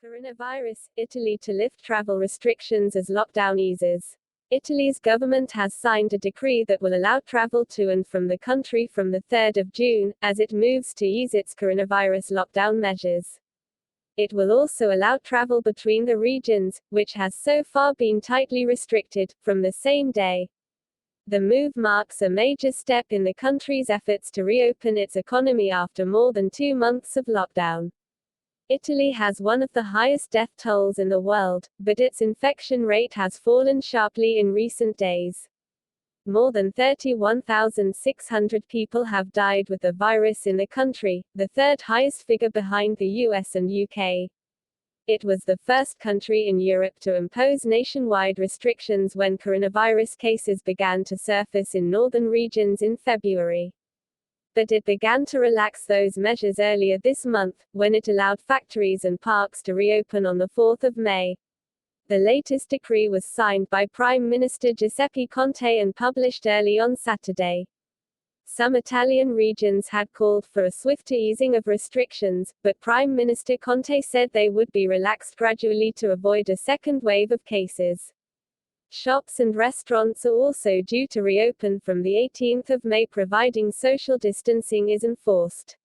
Coronavirus, Italy to lift travel restrictions as lockdown eases. Italy's government has signed a decree that will allow travel to and from the country from the 3rd of June, as it moves to ease its coronavirus lockdown measures. It will also allow travel between the regions, which has so far been tightly restricted, from the same day. The move marks a major step in the country's efforts to reopen its economy after more than 2 months of lockdown. Italy has one of the highest death tolls in the world, but its infection rate has fallen sharply in recent days. More than 31,600 people have died with the virus in the country, the third highest figure behind the US and UK. It was the first country in Europe to impose nationwide restrictions when coronavirus cases began to surface in northern regions in February. But it began to relax those measures earlier this month, when it allowed factories and parks to reopen on the 4th of May. The latest decree was signed by Prime Minister Giuseppe Conte and published early on Saturday. Some Italian regions had called for a swifter easing of restrictions, but Prime Minister Conte said they would be relaxed gradually to avoid a second wave of cases. Shops and restaurants are also due to reopen from the 18th of May providing social distancing is enforced.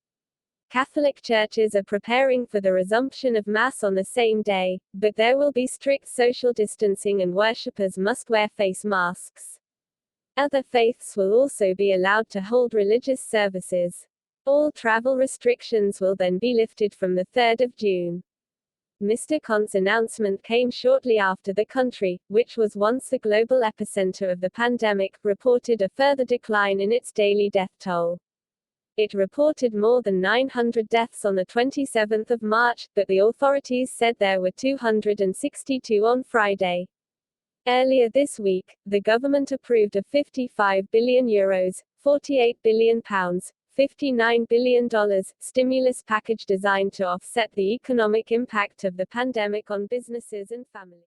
Catholic churches are preparing for the resumption of Mass on the same day, but there will be strict social distancing and worshippers must wear face masks. Other faiths will also be allowed to hold religious services. All travel restrictions will then be lifted from the 3rd of June. Mr. Conte's announcement came shortly after the country, which was once the global epicenter of the pandemic, reported a further decline in its daily death toll. It reported more than 900 deaths on the 27th of March, but the authorities said there were 262 on Friday. Earlier this week, the government approved a €55 billion, £48 billion, $59 billion stimulus package designed to offset the economic impact of the pandemic on businesses and families.